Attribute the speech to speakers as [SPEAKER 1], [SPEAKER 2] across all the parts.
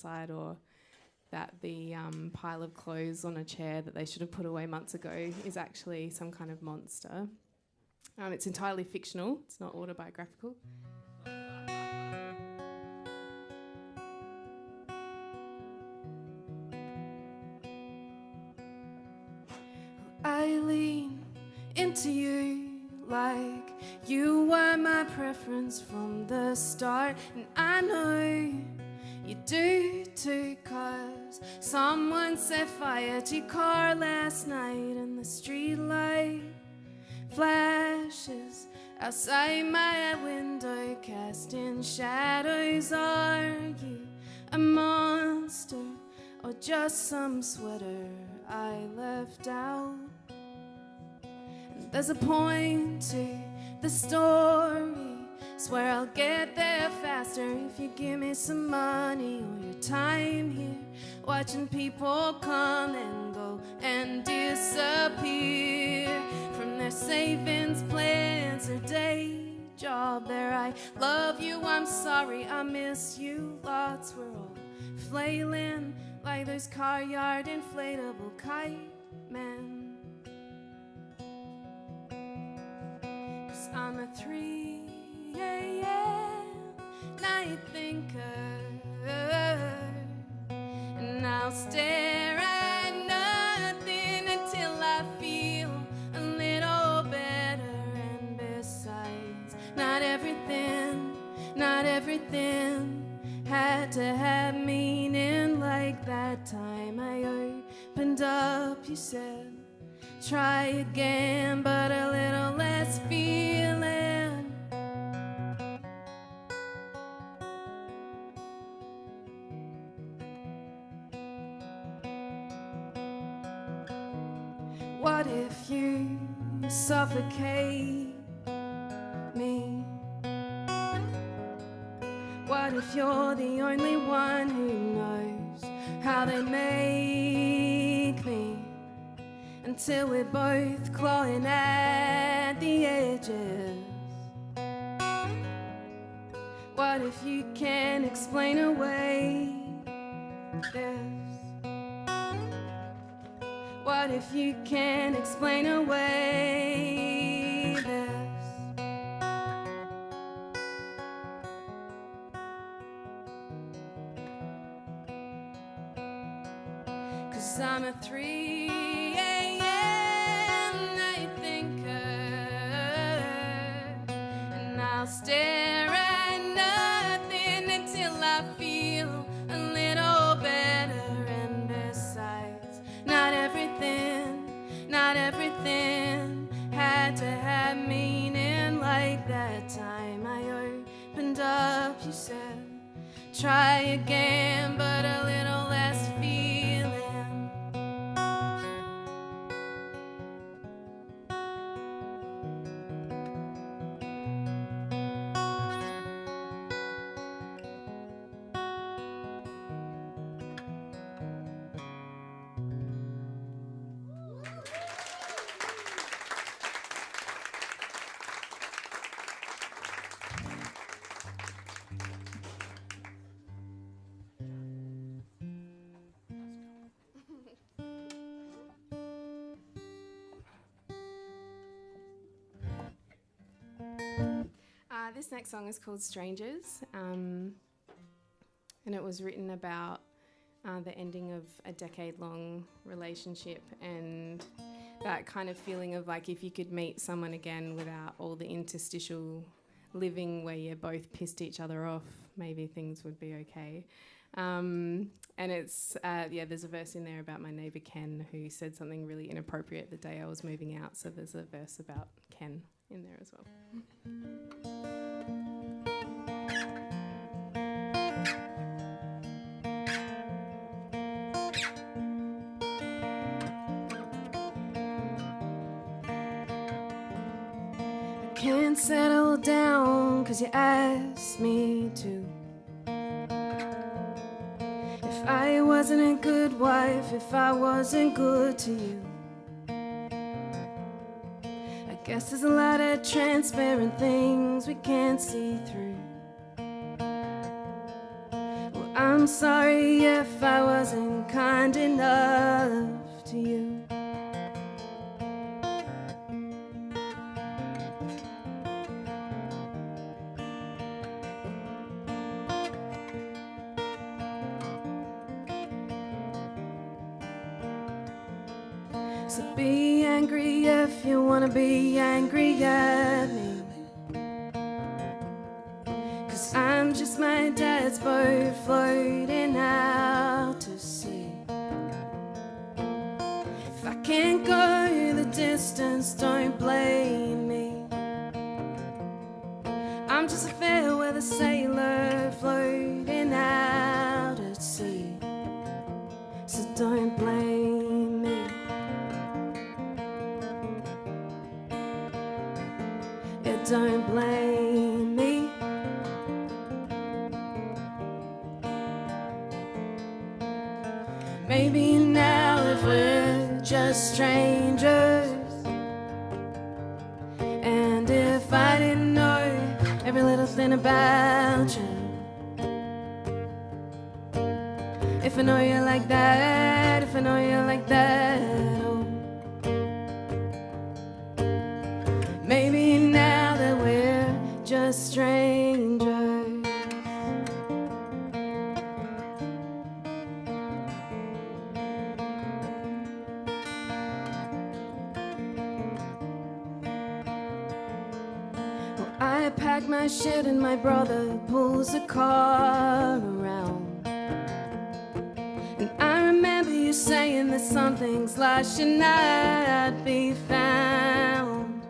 [SPEAKER 1] outside, or that the pile of clothes on a chair that they should have put away months ago is actually some kind of monster. It's entirely fictional, it's not autobiographical. I lean into you like you were my preference from the start, and I know you do too, 'cause someone set fire to your car last night, and the street light flashes outside my window, casting shadows. Are you a monster or just some sweater I left out? And there's a point to the story, swear I'll get there faster if you give me some money or your time here, watching people come and go and disappear from their savings plans or day job. There, I love you, I'm sorry, I miss you lots. We're all flailing like those car yard inflatable kite men. 'Cause I'm a 3 a.m. night thinker, and I'll stare at nothing until I feel a little better. And besides, not everything had to have meaning. Like that time I opened up, you said try again, but a little less feeling. What if you suffocate me? What if you're the only one who knows how they make me? Until we're both clawing at the edges. What if you can't explain away this? What if you can't explain away this? 'Cause I'm a 3 a.m. night thinker, and I'll stare at nothing until I feel a little better. And besides, not everything had to have meaning. Like that time I opened up, you said try again, but a little less feeling. This next song is called Strangers, and it was written about the ending of a decade-long relationship, and that kind of feeling of like if you could meet someone again without all the interstitial living where you both pissed each other off, maybe things would be okay. And it's, there's a verse in there about my neighbour Ken, who said something really inappropriate the day I was moving out, so there's a verse about Ken in there as well. Can't settle down 'cause you asked me to. If I wasn't a good wife, if I wasn't good to you, I guess there's a lot of transparent things we can't see through. Well, I'm I'm sorry if I wasn't kind enough to you. So be angry if you wanna be angry at me, 'cause I'm just my dad's boat floating out to sea. If I can't go the distance, don't blame me. I'm just a fair weather sailor floating out at sea. So don't blame me. Yeah, don't blame me. Maybe now if we're just strangers, and if I didn't know every little thing about you, if I know you like that, if I know you like that, oh. Maybe now that we're just strangers. Well, I pack my shit and my brother pulls the car around. And I remember you saying that some things lost should not be found.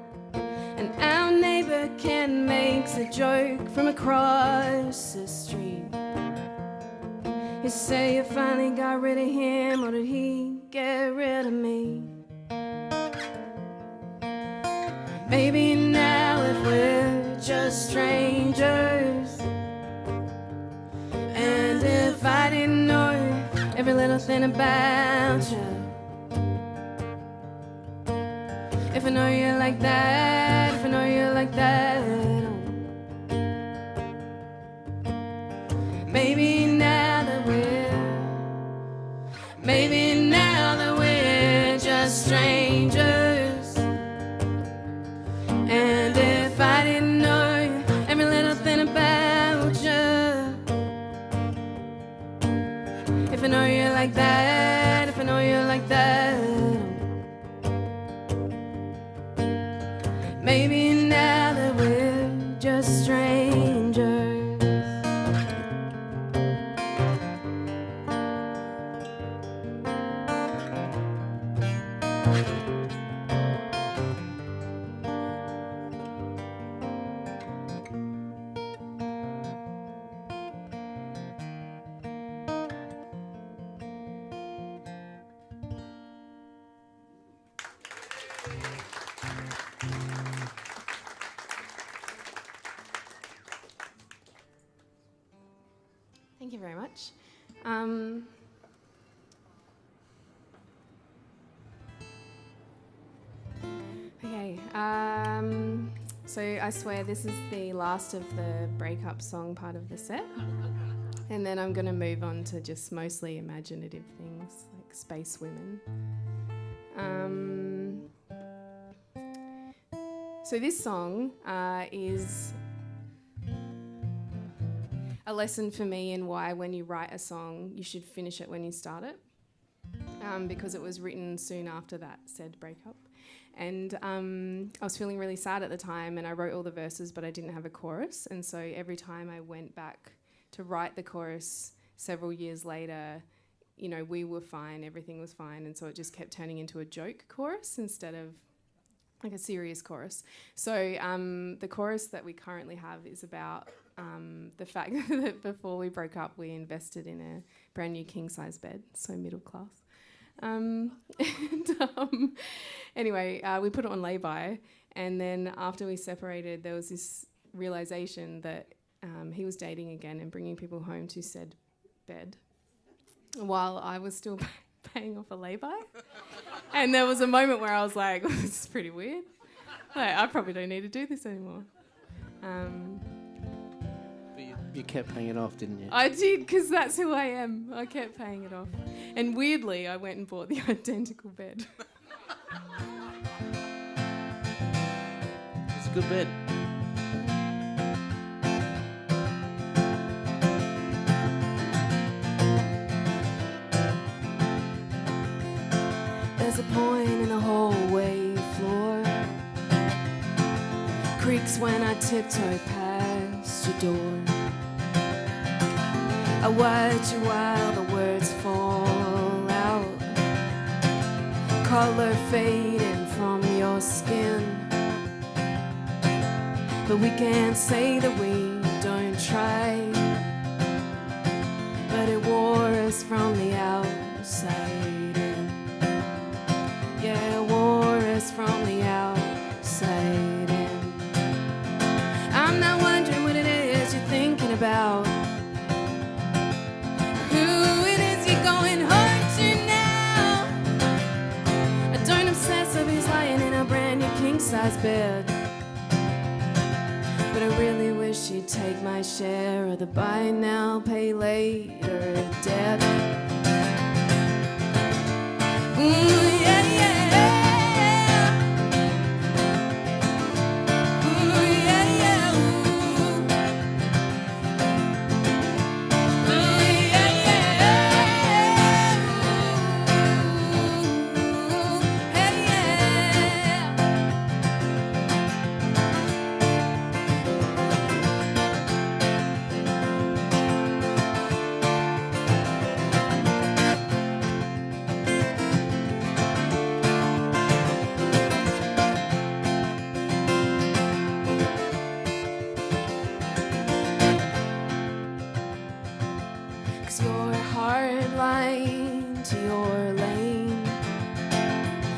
[SPEAKER 1] And our neighbor Ken makes a joke from across the street. You say you finally got rid of him, or did he get rid of me? Maybe now if we're just strangers, and if I didn't know every little thing about you, if I know you like that, if I know you like that, maybe now that we're just strangers, and if I didn't know every little thing about you, if I know you like that, if I know you like that, maybe now that we're just strangers. Thank you very much. Okay, so I swear this is the last of the breakup song part of the set. And then I'm going to move on to just mostly imaginative things like space women. So this song is a lesson for me in why when you write a song, you should finish it when you start it, because it was written soon after that said breakup. And I was feeling really sad at the time, and I wrote all the verses, but I didn't have a chorus. And so every time I went back to write the chorus several years later, you know, we were fine, everything was fine. And so it just kept turning into a joke chorus instead of like a serious chorus. So the chorus that we currently have is about the fact that before we broke up, we invested in a brand new king-size bed, so middle class. Anyway, we put it on lay-by, and then after we separated, there was this realisation that he was dating again and bringing people home to said bed while I was still paying off a lay-by. And there was a moment where I was like, this is pretty weird. Like, I probably don't need to do this anymore.
[SPEAKER 2] You kept paying it off, didn't you?
[SPEAKER 1] I did, because that's who I am. I kept paying it off. And weirdly, I went and bought the identical bed.
[SPEAKER 2] It's a good bed.
[SPEAKER 1] There's a point in the hallway floor. Creaks when I tiptoe past your door. I watch you while the words fall out, color fading from your skin. But we can't say that we don't try. But it wore us from the outside in. Yeah, it wore us from the outside in. I'm not wondering what it is you're thinking about. King-size bed, but I really wish you'd take my share of the buy now, pay later debt. Ooh, yeah, yeah. Ooh, yeah, yeah. Ooh. Ooh, yeah, yeah. Ooh, hey, yeah. 'cause you're a hard line to your lane.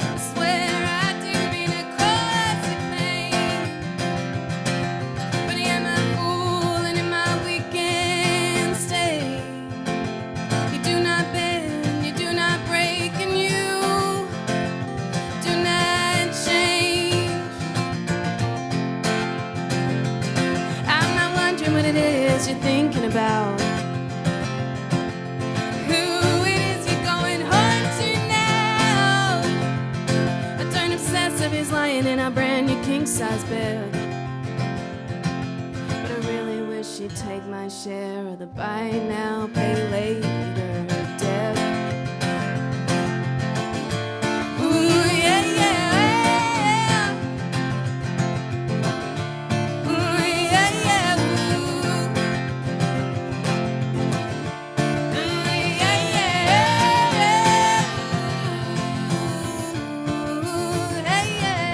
[SPEAKER 1] I swear I do mean to cause you pain, but I am a fool and in my weekend state. You do not bend, you do not break, and you do not change. I'm not wondering what it is you're thinking about. Is lying in our brand new king-size bed, but I really wish you'd take my share of the buy now, pay later debt. Ooh, yeah, yeah. Ooh, yeah, yeah. Ooh, yeah, yeah. Ooh, hey, yeah.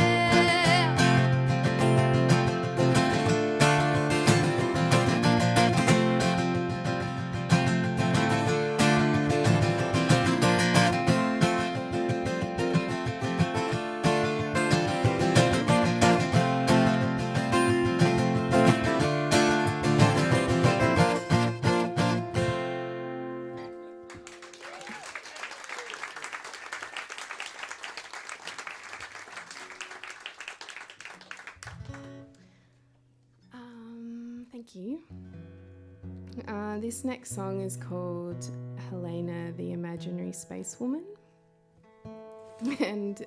[SPEAKER 1] Thank you. This next song is called Helena, the Imaginary Space Woman. And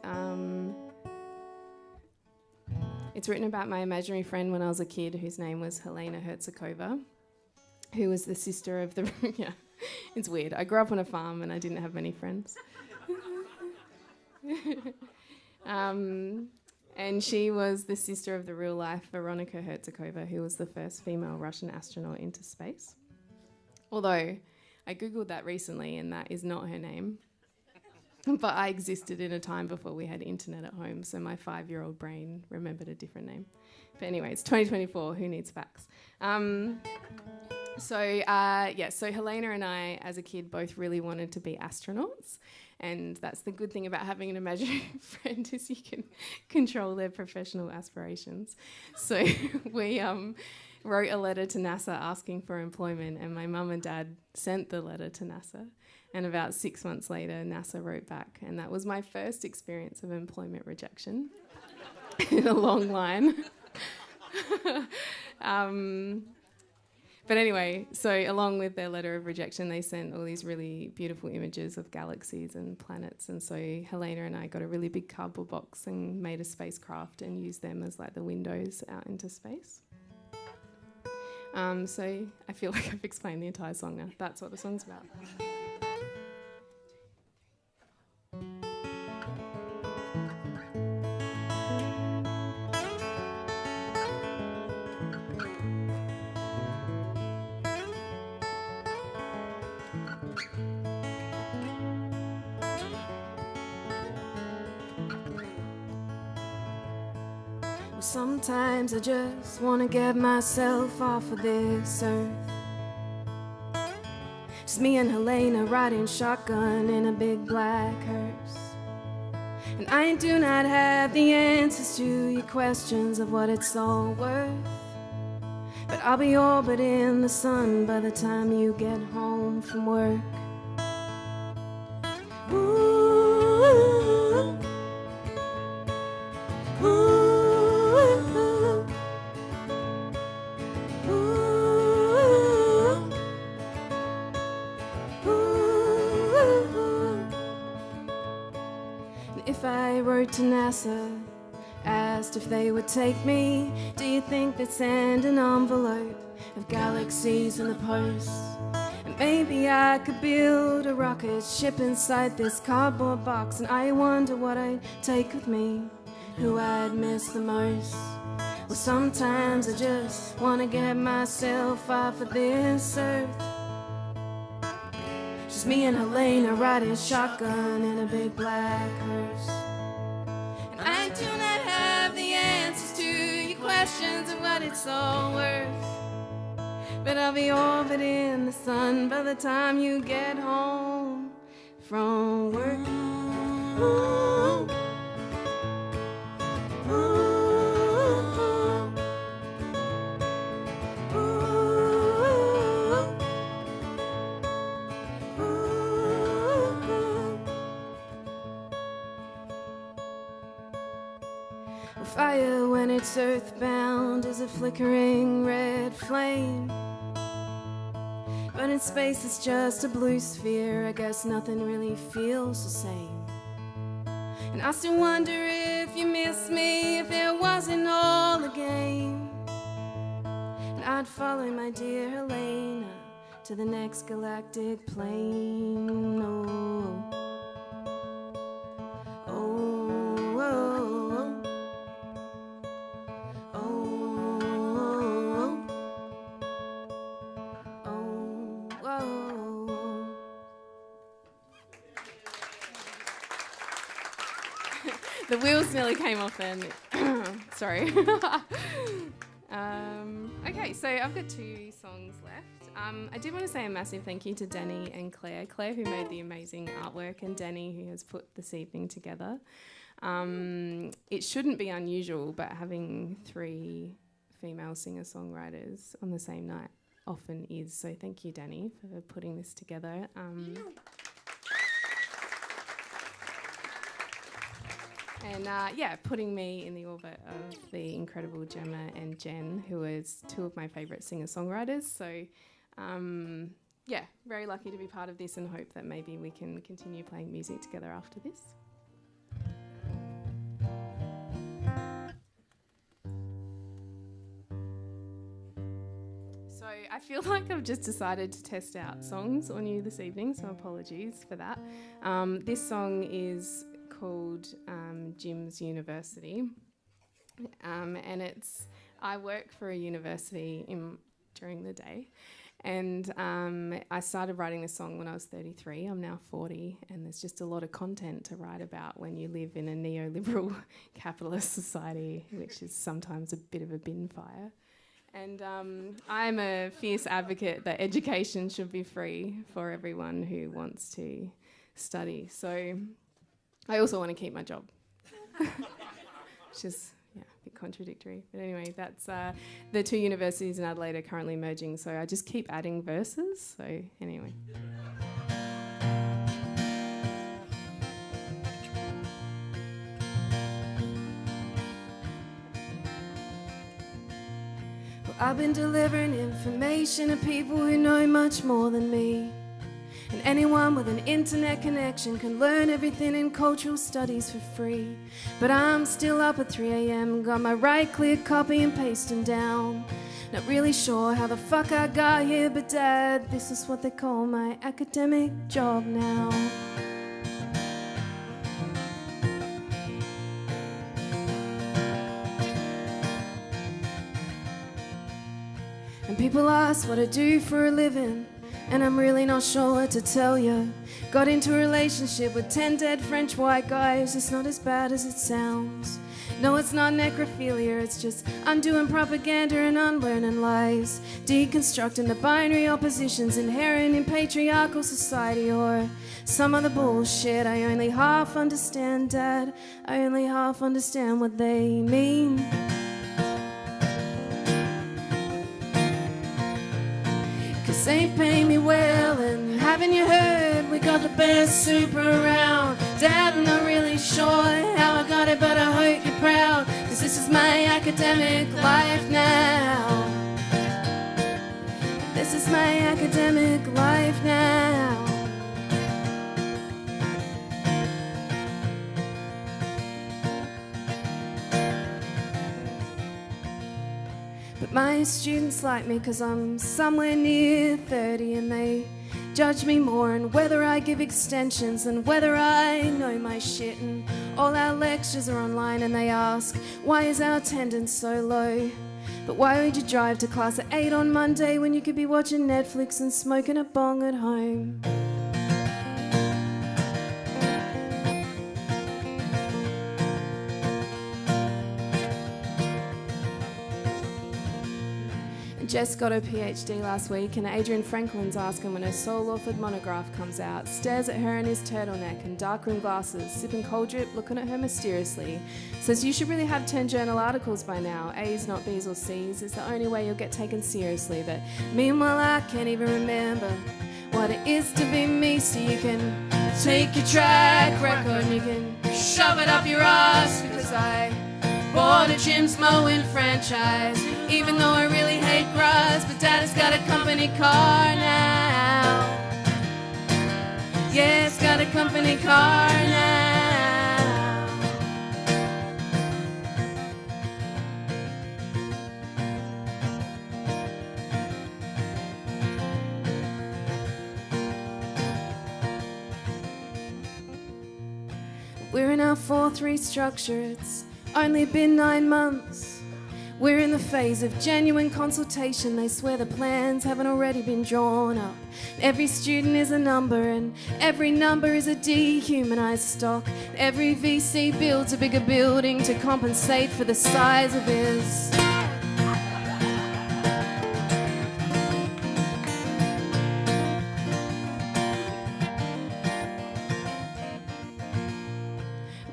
[SPEAKER 1] it's written about my imaginary friend when I was a kid, whose name was Helena Hertzakova, who was the sister of the... yeah, it's weird. I grew up on a farm and I didn't have many friends. And she was the sister of the real-life Veronica Hertzakova, who was the first female Russian astronaut into space. Although, I googled that recently and that is not her name. But I existed in a time before we had internet at home, so my 5-year-old brain remembered a different name. But anyway, it's 2024, who needs facts? So Helena and I, as a kid, both really wanted to be astronauts. And that's the good thing about having an imaginary friend, is you can control their professional aspirations. So we wrote a letter to NASA asking for employment, and my mum and dad sent the letter to NASA. And about 6 months later, NASA wrote back, and that was my first experience of employment rejection in a long line. But anyway, so along with their letter of rejection, they sent all these really beautiful images of galaxies and planets. And so Helena and I got a really big cardboard box and made a spacecraft and used them as like the windows out into space. So I feel like I've explained the entire song now. That's what the song's about. Sometimes I just want to get myself off of this earth. Just me and Helena riding shotgun in a big black hearse. And I do not have the answers to your questions of what it's all worth. But I'll be orbiting the sun by the time you get home from work. Ooh. If I wrote to NASA, asked if they would take me, do you think they'd send an envelope of galaxies in the post? And maybe I could build a rocket ship inside this cardboard box, and I wonder what I'd take with me, who I'd miss the most. Well, sometimes I just want to get myself off of this earth. Just me and Helena riding shotgun in a big black hearse. And I do not have the answers to your questions of what it's all worth. But I'll be orbiting the sun by the time you get home from work. Ooh. Ooh. Fire, when it's earthbound, is a flickering red flame. But in space it's just a blue sphere. I guess nothing really feels the same. And I still wonder if you miss me, if it wasn't all a game. And I'd follow my dear Helena to the next galactic plane. Oh, oh, oh, oh, oh, oh, oh. The wheels nearly came off then. Sorry. Okay, so I've got 2 songs left. I did want to say a massive thank you to Danny and Claire. Claire, who made the amazing artwork, and Danny, who has put this evening together. It shouldn't be unusual, but having 3 female singer-songwriters on the same night often is. So thank you, Danny, for putting this together. And putting me in the orbit of the incredible Gemma and Jen, who is 2 of my favourite singer-songwriters. So, very lucky to be part of this, and hope that maybe we can continue playing music together after this. So I feel like I've just decided to test out songs on you this evening, so apologies for that. This song is called Jim's University, and I work for a university during the day, and I started writing this song when I was 33. I'm now 40, and there's just a lot of content to write about when you live in a neoliberal capitalist society, which is sometimes a bit of a bin fire. And I'm a fierce advocate that education should be free for everyone who wants to study. So I also want to keep my job, which is a bit contradictory. But anyway, that's the 2 universities in Adelaide are currently merging, so I just keep adding verses. So anyway. I've been delivering information to people who know much more than me. And anyone with an internet connection can learn everything in cultural studies for free. But I'm still up at 3 AM, got my right click, copy and pasting down. Not really sure how the fuck I got here, but Dad, this is what they call my academic job now. And people ask what I do for a living, and I'm really not sure what to tell you. Got into a relationship with 10 dead French white guys. It's not as bad as it sounds. No, it's not necrophilia, it's just undoing propaganda and unlearning lies, deconstructing the binary oppositions inherent in patriarchal society, or some other bullshit I only half understand, Dad. I only half understand what they mean. They pay me well, and haven't you heard we got the best super around? Dad, I'm not really sure how I got it, but I hope you're proud, 'cause this is my academic life now. This is my academic life now. But my students like me 'cause I'm somewhere near 30, and they judge me more on whether I give extensions than whether I know my shit. And all our lectures are online, and they ask, why is our attendance so low? But why would you drive to class at 8 on Monday when you could be watching Netflix and smoking a bong at home? Jess got her PhD last week, and Adrian Franklin's asking when her sole-authored monograph comes out, stares at her in his turtleneck and dark-rimmed glasses, sipping cold drip, looking at her mysteriously. Says you should really have 10 journal articles by now. A's, not B's or C's. It's the only way you'll get taken seriously. But meanwhile, I can't even remember what it is to be me. So you can take your track record and you can shove it up your ass, because I bought a Jim's mowing franchise, even though I really hate grass. But Dad has got a company car now. Yeah, it's got a company car now. We're in our 4-3 structure. It's only been 9 months. We're in the phase of genuine consultation. They swear the plans haven't already been drawn up. Every student is a number, and every number is a dehumanized stock. Every VC builds a bigger building to compensate for the size of his.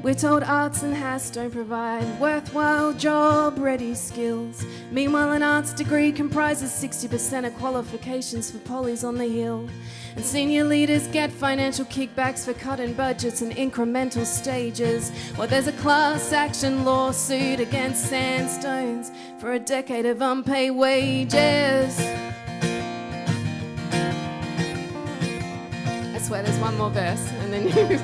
[SPEAKER 1] We're told arts and HAS don't provide worthwhile job-ready skills. Meanwhile, an arts degree comprises 60% of qualifications for polys on the hill. And senior leaders get financial kickbacks for cutting budgets in incremental stages. Well, there's a class action lawsuit against Sandstones for a decade of unpaid wages. I swear there's one more verse, and then you...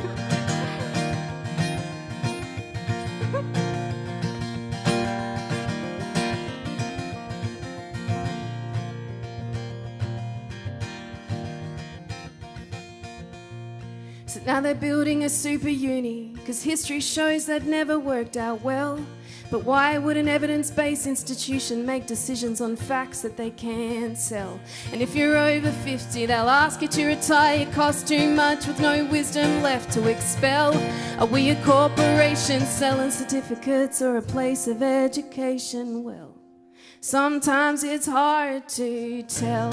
[SPEAKER 1] So now they're building a super uni, 'cause history shows that never worked out well. But why would an evidence-based institution make decisions on facts that they can't sell? And if you're over 50, they'll ask you to retire. It costs too much with no wisdom left to expel. Are we a corporation selling certificates or a place of education? Well, sometimes it's hard to tell.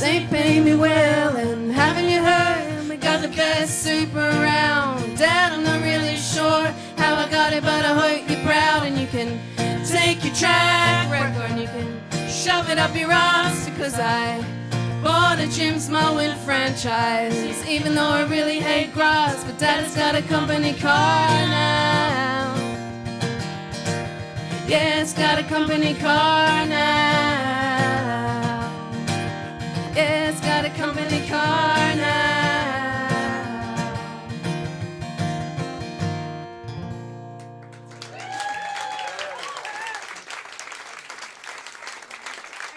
[SPEAKER 1] They pay me well, and haven't you heard we got the best super around? Dad, I'm not really sure how I got it, but I hope you're proud. And you can take your track record and you can shove it up your ass, because I bought a Jim's mowing franchise, even though I really hate grass. But Dad has got a company car now. Yeah, it's got a company car now. Yeah, it's got a company car now.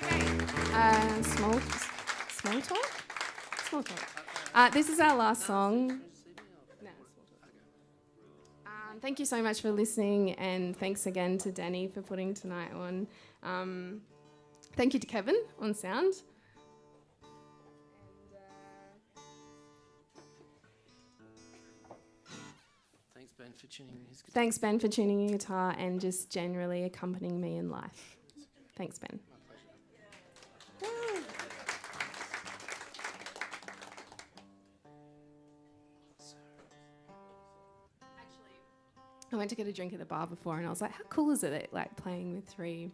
[SPEAKER 1] Okay. Small talk? Small talk. This is our last song. Thank you so much for listening, and thanks again to Danny for putting tonight on. Thank you to Kevin on sound.
[SPEAKER 2] Thanks, Ben, for tuning his guitar.
[SPEAKER 1] Thanks, Ben, for tuning your guitar and just generally accompanying me in life. Thanks, Ben. My pleasure. I went to get a drink at the bar before and I was like, how cool is it like playing with 3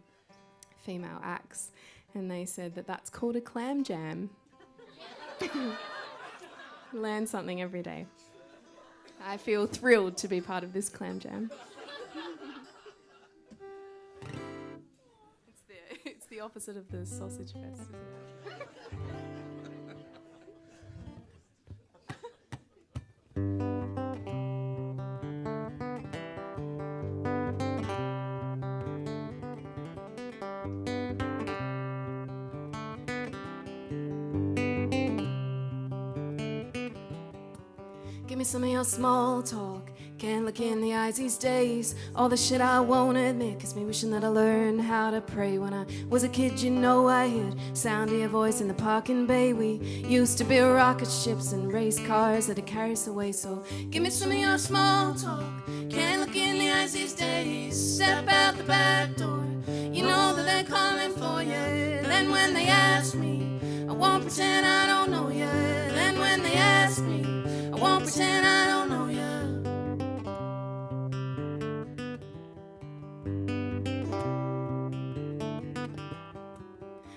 [SPEAKER 1] female acts? And they said that that's called a clam jam. Learn something every day. I feel thrilled to be part of this clam jam. It's the opposite of the sausage fest, isn't it? Give me some of your small talk. Can't look in the eyes these days. All the shit I won't admit, 'cause me wishing that I learned how to pray. When I was a kid, you know I heard sound of your voice in the parking bay. We used to build rocket ships and race cars that'd carry us away. So give me some of your small talk. Can't look in the eyes these days. Step out the back door. You know that they're coming for you. Then when they ask me, I won't pretend I don't know you. Then when they ask me, I won't pretend I don't know you.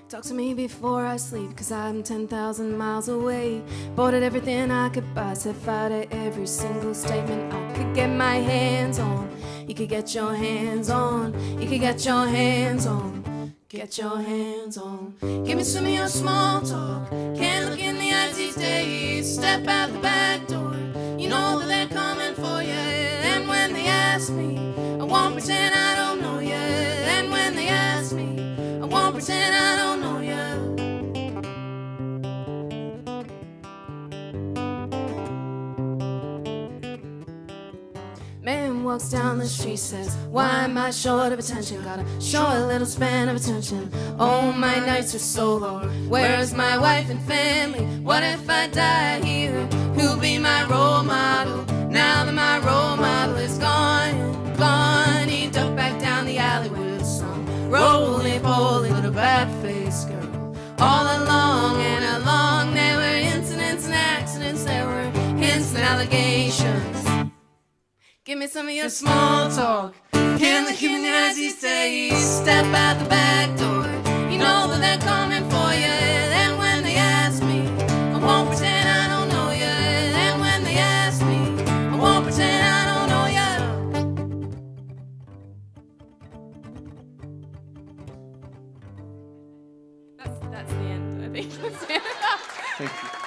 [SPEAKER 1] Talk to me before I sleep, 'cause I'm 10,000 miles away. Bought at everything I could buy, set fire to every single statement I could get my hands on. You could get your hands on. You could get your hands on. Get your hands on. Give me some of your small talk. Can't look in the eyes these days. Step out the back door. You know that they're coming for you. And when they ask me, I won't pretend I don't know you. And when they ask me, I won't pretend I don't know you. Man walks down the street, says, why am I short of attention? Got a short little span of attention. Oh, my nights are so long. Where's my wife and family? What if I die here? Who'll be my role model? Now that my role model is gone, gone. He ducked back down the alley with some roly-poly little bat-faced girl. All along and along there were incidents and accidents. There were hints and allegations. Give me some of your small talk. Can't look in the eyes these days. Step out the back door. You know that they're coming for you. And when they ask me, I won't pretend I don't know you. And when they ask me, I won't pretend I don't know you. That's the end, I think.
[SPEAKER 2] Thank you.